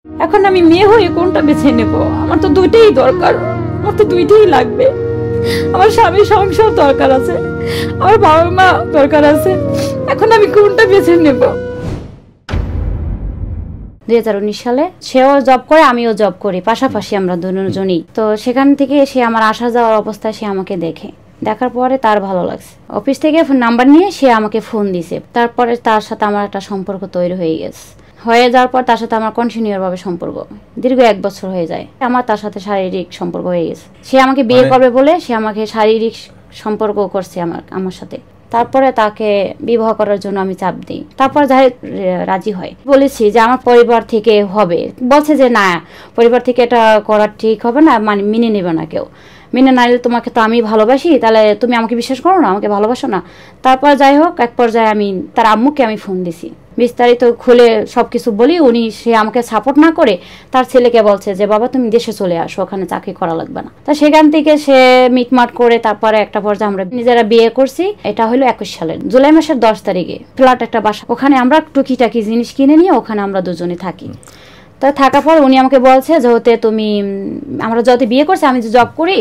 এখন আমি মেয়ে হয়ে কোনটা বেছে নেব? আমার তো দুইটাই দরকার, আমার তো দুইটাই লাগবে। আমার স্বামী সংসার দরকার আছে, আমার বাবা মা দরকার আছে, এখন আমি কোনটা বেছে নেব? 2019 সালে সেও জব করে, আমিও জব করি, পাশাপাশি আমরা দুজনই। তো সেখান থেকে সে আমার আসা যাওয়ার অবস্থায় সে আমাকে দেখার পরে তার ভালো লাগছে, অফিস থেকে নাম্বার নিয়ে সে আমাকে ফোন দিছে। তারপরে তার সাথে আমার একটা সম্পর্ক তৈরি হয়ে যাওয়ার পর তার সাথে আমার কন্টিনিউয়ার ভাবে সম্পর্ক দীর্ঘ 1 বছর হয়ে যায়। আমার তার সাথে শারীরিক সম্পর্ক হয়ে গেছে। সে আমাকে বিয়ে করবে বলে সে আমাকে শারীরিক সম্পর্ক করছে আমার সাথে। তারপরে তাকে বিবাহ করার জন্য আমি চাপ দিই, তারপর যাই রাজি হয়। বলেছি যে আমার পরিবার থেকে হবে, বলছে যে না, পরিবার থেকে এটা করা ঠিক হবে না, মানে মেনে নেবে না কেউ। মেনে না নিলে তোমাকে তো আমি ভালোবাসি, তাহলে তুমি আমাকে বিশ্বাস করো না, আমাকে ভালোবাসো না। তারপর যাই হোক, এক পর্যায়ে আমি তার আম্মুকে আমি ফোন দিছি, বিস্তারিত খুলে সবকিছু বলি। সে আমাকে সাপোর্ট না করে তার ছেলেকে বলছে যে বাবা তুমি দেশে চলে আসো, ওখানে চাকরি করা লাগবে না। তা সেখান থেকে সে মিটমাট করে তারপরে একটা পর্যায়ে আমরা নিজেরা বিয়ে করছি। এটা হলো 21 সালের জুলাই মাসের 10 তারিখে। ফ্ল্যাট একটা বাসা, ওখানে আমরা টুকিটাকি জিনিস কিনে নিয়ে ওখানে আমরা দুজনে থাকি। তো থাকার পর উনি আমাকে বলছে যেহেতু আমরা যত বিয়ে করছি, আমি যে জব করি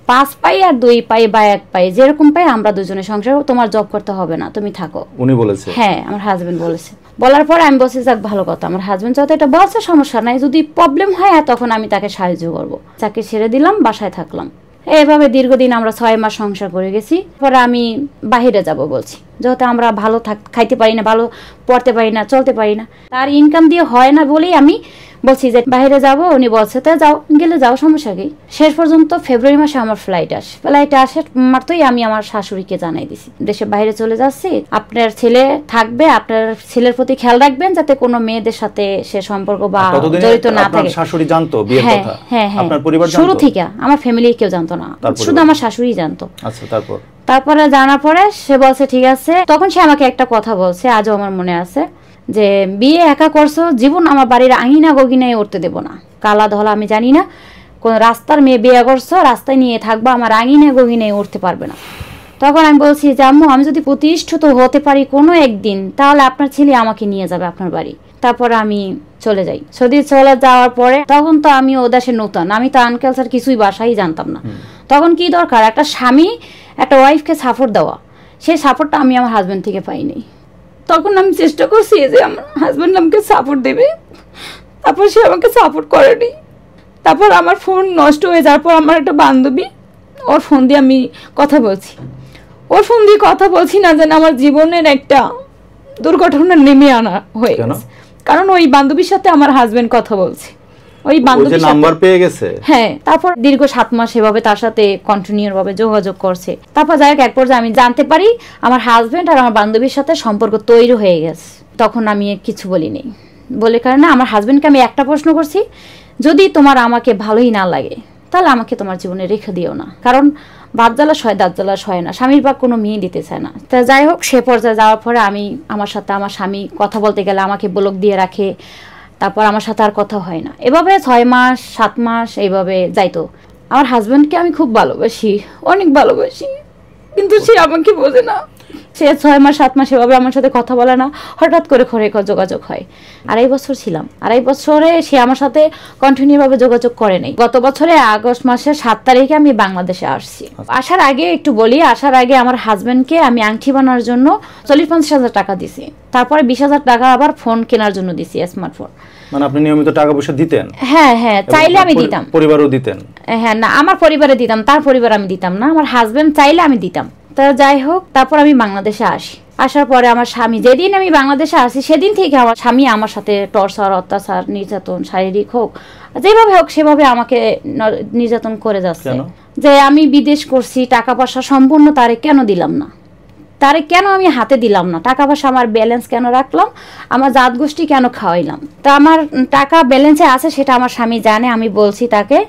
5 পাই আর 2 পাই বা 1 পাই, যেরকম পাই আমরা দুজনে সংসার, তোমার জব করতে হবে না, তুমি থাকো। উনি বলেছে? হ্যাঁ, আমার হাজবেন্ড বলেছে। বলার পরে আমি বলছি যাক ভালো কথা, আমার হাজবেন্ড যত এটা বলছে সমস্যা নাই, যদি প্রবলেম হয় তখন আমি তাকে সাহায্য করবো। চাকরি ছেড়ে দিলাম, বাসায় থাকলাম। এভাবে দীর্ঘদিন আমরা 6 মাস সংসার করে গেছি। পরে আমি বাহিরে যাব বলছি, যেহেতু আমরা ভালো খাইতে পারি না, ভালো পড়তে পারি না, চলতে পারি না, তার ইনকাম দিয়ে হয় না বলেই আমি বলছি যে বাইরে যাব। উনি বলছে তো যাও, গেলে যাও, সমস্যা কি। শেষ পর্যন্ত ফেব্রুয়ারি মাসে আমার ফ্লাইট আসে মাত্রই আমি আমার শাশুড়িকে জানাই দিছি দেশের বাইরে চলে যাচ্ছি, আপনার ছেলে থাকবে, আপনার ছেলের প্রতি খেয়াল রাখবেন যাতে কোনো মেয়েদের সাথে সে সম্পর্ক বা জড়িত না থাকে। শাশুড়ি জানতো বিয়ের কথা? হ্যাঁ, আপনার পরিবার জানতো? শুরু থেকে আমার ফ্যামিলি কেউ জানতো না, শুধু আমার শাশুড়ি জানতো। আচ্ছা, তারপরে জানার পরে সে বলছে ঠিক আছে। তখন সে আমাকে একটা কথা বলছে, আজও আমার মনে আছে, যে বিয়ে একা করছো, জীবন আমার বাড়ির আঙিনা গগিনায় উঠতে দেবো না, কালা ধলা আমি জানি না, কোন রাস্তার মেয়ে বিয়ে করছো, রাস্তায় নিয়ে থাকবো, আমার আঙিনা গগিনায় উঠতে পারবে না। তখন আমি বলছি যে আম্মু, আমি যদি প্রতিষ্ঠিত হতে পারি কোনো একদিন, তাহলে আপনার ছেলে আমাকে নিয়ে যাবে আপনার বাড়ি। তারপরে আমি চলে যাই। সৌদি চলে যাওয়ার পরে তখন তো আমি ও দেশে নতুন, আমি তো আনকালচার কিছুই বাসাই জানতাম না। তখন কি দরকার, একটা স্বামী একটা ওয়াইফকে সাপোর্ট দেওয়া, সেই সাপোর্টটা আমি আমার হাজবেন্ড থেকে পাইনি। তখন আমি চেষ্টা করছি যে আমার হাজবেন্ড আমাকে সাপোর্ট দেবে, তারপর সে আমাকে সাপোর্ট করেনি। তারপর আমার ফোন নষ্ট হয়ে যাওয়ার পর আমার একটা বান্ধবী, ওর ফোন দিয়ে আমি কথা বলছি না যেন আমার জীবনের একটা দুর্ঘটনা নেমে আনা হয়ে গেছে। কারণ ওই বান্ধবীর সাথে আমার হাজবেন্ড কথা বলছে, ওই বান্ধবীর নাম্বার পেয়ে গেছে। হ্যাঁ, তারপর দীর্ঘ 7 মাস এভাবে তার সাথে কন্টিনিউয়ার ভাবে যোগাযোগ করছে। তারপর যাই হোক, এক পর্যায়ে আমি জানতে পারি আমার হাজবেন্ড আর আমার বান্ধবীর সাথে সম্পর্ক তৈরি হয়ে গেছে। তখন আমি কিছু বলিনি, বলে কারণে আমার হাজবেন্ডকে আমি একটা প্রশ্ন করছি, যদি তোমার আমাকে ভালোই না লাগে তাহলে আমাকে তোমার জীবনে রেখে দিও না, কারণ বাদ জ্বালা সয় দাঁত জ্বালা সয় না, স্বামীর বাক কোনো মেয়ে দিতে চায় না। তা যাই হোক, সে পর্যায়ে যাওয়ার পরে আমার সাথে আমার স্বামী কথা বলতে গেলে আমাকে ব্লক দিয়ে রাখে, তারপর আমার সাথে আর কথা হয় না। এভাবে 6 মাস 7 মাস এইভাবে যাইতো। আমার হাজবেন্ডকে আমি খুব ভালোবাসি, অনেক ভালোবাসি, কিন্তু সে আমাকে বোঝে না। সে 6 মাস 7 মাস এভাবে আমার সাথে কথা বলে না, হঠাৎ করে যোগাযোগ হয়। 2.5 বছর ছিলাম, 2.5 বছরে সে আমার সাথে কন্টিনিউ ভাবে যোগাযোগ করে নাই। গত বছরে আগস্ট মাসের 7 তারিখে আমি বাংলাদেশে আসছি। আসার আগে একটু বলি, আসার আগে আমার হাজবেন্ডকে আমি আংটি বানানোর জন্য 40-50 হাজার টাকা দিছি, তারপরে 20 হাজার টাকা আবার ফোন কেনার জন্য দিছি, স্মার্টফোন। মানে আপনি নিয়মিত টাকা পয়সা দিতেন? হ্যাঁ, চাইলে আমি দিতাম। পরিবারও দিতেন? হ্যাঁ, না, আমার পরিবারে দিতাম, তার পরিবার আমি দিতাম না, আমার হাজবেন্ড চাইলে আমি দিতাম। তা যাই হোক, তারপর আমি বাংলাদেশে আসি। আসার পরে আমার স্বামী, যেদিন আমি বাংলাদেশে আসি সেদিন থেকে আমার স্বামী আমার সাথে টর্চার, অত্যাচার, নির্যাতন, শারীরিক হোক যেভাবে হোক সেভাবে আমাকে নির্যাতন করে যাচ্ছে। যে আমি বিদেশ করছি, টাকা পয়সা সম্পূর্ণ তারে কেন দিলাম না, তারে কেন আমি হাতে দিলাম না, টাকা পয়সা আমার ব্যালেন্স কেন রাখলাম, আমার জাত গোষ্ঠী কেন খাওয়াইলাম। তা আমার টাকা ব্যালেন্সে আছে সেটা আমার স্বামী জানে। আমি বলছি তাকে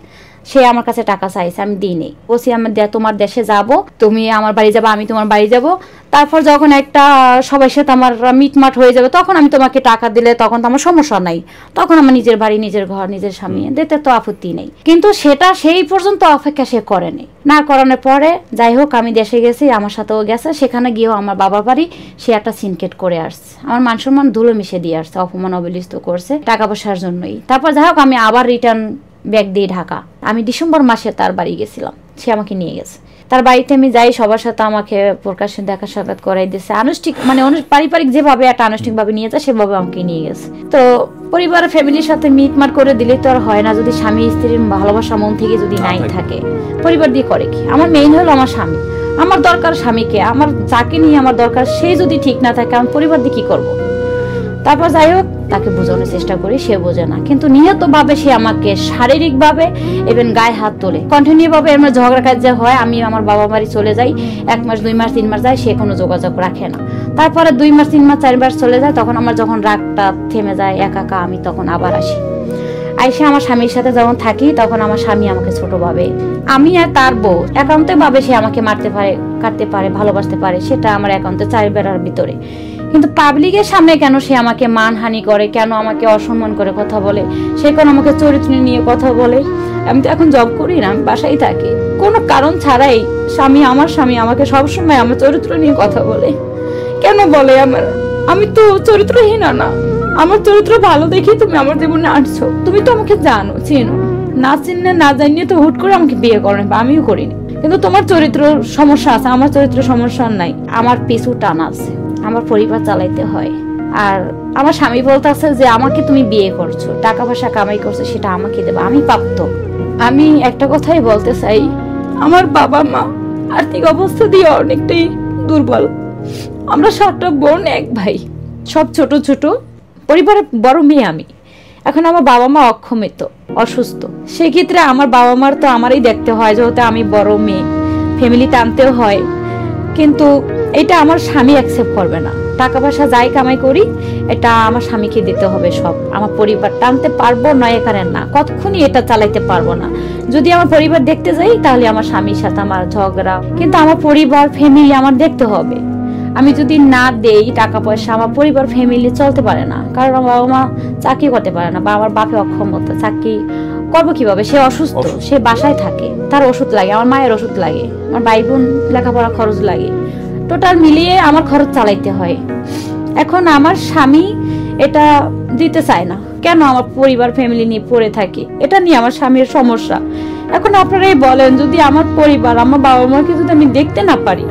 সে আমার কাছে টাকা চাইছে, আমি দিই নেই। বলছি আমি তোমার দেশে যাব, তুমি আমার বাড়ি যাবো, আমি তোমার বাড়ি যাব, তারপর যখন একটা সবার সাথে আমার মিটমাট হয়ে যাবে তখন আমি তোমাকে টাকা দিলে তখন তো আমার সমস্যা নাই, তখন আমার নিজের বাড়ি, নিজের ঘর, নিজের স্বামী দিতে তো আপত্তি নেই। কিন্তু সেটা সেই পর্যন্ত অপেক্ষা সে করেনি। না করানোর পরে যাই হোক আমি দেশে গেছি, আমার সাথেও গেছে, সেখানে গিয়েও আমার বাবার বাড়ি সে একটা সিনকেট করে আসছে, আমার মান সম্মান ধুলো মিশে দিয়ে আসছে, অপমান অবলিস্ত করছে টাকা পয়সার জন্যই। তারপর যাই হোক আমি আবার রিটার্ন ব্যাগ দিয়ে ঢাকা, আমি ডিসেম্বর মাসে তার বাড়ি গেছিলাম, সে আমাকে নিয়ে গেছে। তার বাড়িতে আমি যাই, সবার সাথে আমাকে প্রকাশ্যে দেখা সাক্ষাৎ করাই দিয়েছে, আনুষ্ঠানিক মানে পারিবারিক যেভাবে একটা আনুষ্ঠানিকভাবে নিয়ে যায় সেভাবে আমাকে নিয়ে গেছে। তো পরিবারের ফ্যামিলির সাথে মিটমাট করে দিলে তো আর হয় না, যদি স্বামী স্ত্রীর ভালোবাসা মন থেকে যদি নাই থাকে, পরিবার দিয়ে করে কি? আমার মেইন হলো আমার স্বামী, আমার দরকার স্বামীকে, আমার যাকে নিয়ে আমার দরকার সে যদি ঠিক না থাকে আমি পরিবার দিয়ে কি করবো? তারপর যাই হোক তাকে বোঝানোর চেষ্টা করি, সে বোঝে না, কিন্তু নিহতভাবে সে আমাকে শারীরিকভাবে এবং গায়ে হাত তোলে, কন্টিনিউ ভাবে আমার ঝগড়া কাজ হয়। আমি আমার বাবা বাড়ি চলে যাই, 1 মাস 2 মাস 3 মাস যায়, সে কোনো যোগাযোগ রাখে না। তারপরে 2 মাস 3 মাস 4 মাস চলে যায়, তখন আমার যখন রাগটা থেমে যায় একা আমি তখন আবার আসি। আইসা আমার স্বামীর সাথে যখন থাকি তখন আমার স্বামী আমাকে ছোট ভাবে, আমি আর তার বউ একান্তে ভাবে সে আমাকে মারতে পারে, কাটতে পারে, ভালোবাসতে পারে, সেটা আমার একান্তে 4 বেড়ার ভিতরে। কিন্তু পাবলিকের সামনে কেন সে আমাকে মানহানি করে, কেন আমাকে অসম্মান করে কথা বলে, সে কেন আমাকে চরিত্র নিয়ে কথা বলে? আমি তো এখন জব করি না, আমি বাসায় থাকি, কোনো কারণ ছাড়াই আমার স্বামী আমাকে সবসময় আমার চরিত্র নিয়ে কথা বলে। কেন বলে? আমি তো চরিত্রহীনা না, আমার চরিত্র ভালো দেখি তুমি আমার জীবনে আসছো, তুমি তো আমাকে জানো, চিনো, না চিনলে না জানিয়ে তো হুট করে আমাকে বিয়ে করেন, বা আমিও করিনি। কিন্তু তোমার চরিত্র সমস্যা আছে, আমার চরিত্র সমস্যা নাই। আমার পিছু টান আছে, আমার পরিবার চালাইতে হয়। আর আমার স্বামী বলতেছে যে আমাকে তুমি বিয়ে করছো, টাকা পয়সা কামাই করছো, সেটা আমাকে দেবা, আমি প্রাপ্ত। আমি একটা কথাই বলতে চাই, আমার বাবা মা আর্থিক অবস্থা দিয়ে অনেকটাই দুর্বল। আমরা 7টা বোন, 1 ভাই, সব ছোট ছোট, পরিবারের বড় মেয়ে আমি। এখন আমার বাবা মা অক্ষমিত, অসুস্থ, সেক্ষেত্রে আমার বাবা মার তো আমারই দেখতে হয়, যেহেতু আমি বড় মেয়ে, ফ্যামিলি টানতেও হয়। কিন্তু এটা আমার স্বামী অ্যাকসেপ্ট করবে না। টাকা পয়সা যাই কামাই করি এটা আমার স্বামীকে দিতে হবে সব, আমার পরিবার টানতে পারবো না, এখানে না, কতক্ষণই এটা চালাইতে পারবো না। যদি আমার পরিবার দেখতে যাই তাহলে আমার স্বামীর সাথে আমার ঝগড়া, কিন্তু আমার পরিবার ফ্যামিলি আমার দেখতে হবে। আমি যদি না দেই টাকা পয়সা, আমার পরিবার ফ্যামিলি চলতে পারে না, কারণ আমার বাবা মা চাকরি করতে পারে না, বা আমার বাপে অক্ষমতা, চাকরি করবো কিভাবে? সে অসুস্থ, সে বাসায় থাকে, তার ওষুধ লাগে, আমার মায়ের ওষুধ লাগে, আমার ভাই বোন লেখাপড়া খরচ লাগে, টোটাল মিলিয়ে আমার খরচ চালাইতে হয়। এখন আমার স্বামী এটা দিতে চায় না, কেন? আমার পরিবার ফ্যামিলি নিয়ে পড়ে থাকি, এটা নিয়ে আমার স্বামীর সমস্যা। এখন আপনারাই বলেন, যদি আমার পরিবার, আমার বাবা মাকে যদি আমি দেখতে না পারি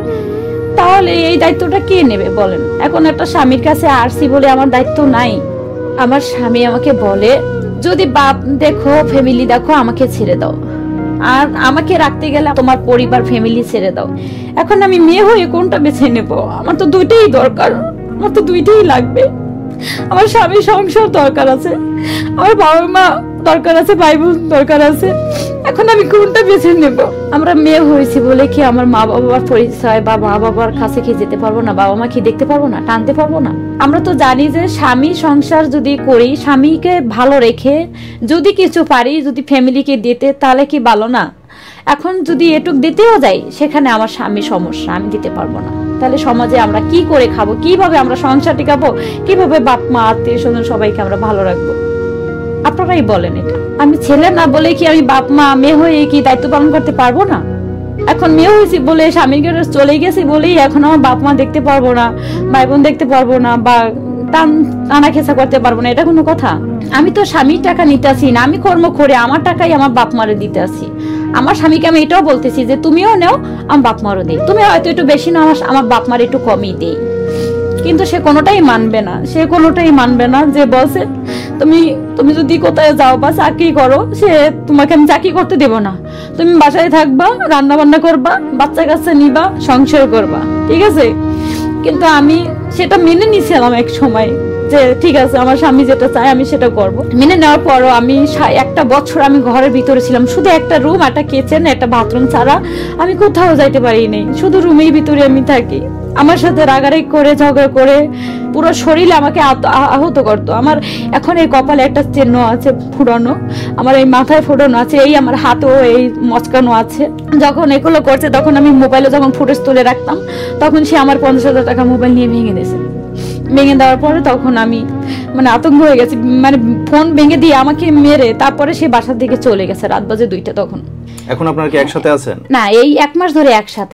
তাহলে এই দায়িত্বটা কে নেবে বলেন? এখন একটা স্বামীর কাছে আসছি বলে আমার দায়িত্ব নাই? আমার স্বামী আমাকে বলে, যদি বাপ দেখো, ফ্যামিলি দেখো, আমাকে ছেড়ে দাও, আর আমাকে রাখতে গেলে তোমার পরিবার ফ্যামিলি ছেড়ে দাও। এখন আমি মেয়ে হয়ে কোনটা বেছে নেব? আমার তো দুইটাই দরকার, আমার তো দুইটাই লাগবে। আমার স্বামী সংসার দরকার আছে, আমার বাবা মা দরকার আছে, ভাই বোন দরকার আছে, এখন আমি কোনটা বেছে নেব? আমরা মেয়ে হয়েছি বলে কি আমার মা বাবার পরিচয় বা মা বাবার কাছে কি যেতে পারবো না, বাবা মা কি দেখতে পারবো না, টানতে পারবো না? আমরা তো জানি যে স্বামী সংসার যদি করি, স্বামীকে ভালো রেখে যদি কিছু পারি, যদি ফ্যামিলিকে দিতে, তাহলে কি ভালো না? এখন যদি এটুক দিতেও যাই, সেখানে আমার স্বামী সমস্যা, আমি দিতে পারবো না, তাহলে সমাজে আমরা কি করে খাবো, কিভাবে আমরা সংসার টিকাবো, কিভাবে বাপ মা আত্মীয় স্বজন সবাইকে আমরা ভালো রাখবো? আপনারাই বলেন। এটা আমি ছেলে না বলে কি আমি বাপ মা মেয়ে হয়ে কি দায়িত্ব পালন করতে পারবো না? এখন মেয়ে হয়েছি বলে, স্বামীর কাছে চলে গেছি বলেই এখন আমার বাপ মা দেখতে পারবো না, ভাই বোন দেখতে পারবো না, বা টানা খেসা করতে পারবো না, এটা কোনো কথা? আমি তো স্বামীর টাকা নিতে আসি না, আমি কর্ম করে আমার টাকাই আমার বাপ মারে দিতে আসি। আমার স্বামীকে আমি এটাও বলতেছি যে তুমিও নেও, আমার বাপ মারও দিই, তুমি হয়তো একটু বেশি না, আমার বাপ মার একটু কমই দেই। কিন্তু সে কোনোটাই মানবে না, সে কোনোটাই মানবে না। যে বলছে তুমি যদি কোথায় যাও বা চাকরি করো, সে তোমাকে আমি চাকরি করতে দেব না, তুমি বাসায় থাকবা, রান্না বান্না করবা, বাচ্চা কাচ্চা নিবা, সংসার করবা, ঠিক আছে? কিন্তু আমি সেটা মেনে নিয়েছিলাম এক সময়, যে ঠিক আছে আমার স্বামী যেটা চায় আমি সেটা করব। মেনে নেওয়ার পরও আমি 1 বছর আমি ঘরের ভিতরে ছিলাম, শুধু একটা রুম, একটা কিচেন, একটা বাথরুম ছাড়া আমি কোথাও যাইতে পারিনি, শুধু রুমের ভিতরে আমি থাকি। আমার সাথে রাগারাগি করে ঝগড়া করে পুরো শরীরে আমাকে আহত করতো। আমার এখন এই কপালে একটা চিহ্ন আছে ফুটানো, আমার এই মাথায় ফুটানো আছে, এই আমার হাতেও এই মচকানো আছে। যখন এগুলো করছে তখন আমি মোবাইলে যখন ফুটেজ তুলে রাখতাম তখন সে আমার 50,000 টাকা মোবাইল নিয়ে ভেঙে দিয়েছে। ভেঙে দেওয়ার পরে তখন আমি মানে আতঙ্ক হয়ে গেছি, মানে ফোন ভেঙে দিয়ে আমাকে মেরে তারপরে সে বাসার দিকে চলে গেছে রাত বাজে 2টা তখন। এখন আপনারা কি একসাথে আছেন? না, এই 1 মাস ধরে একসাথে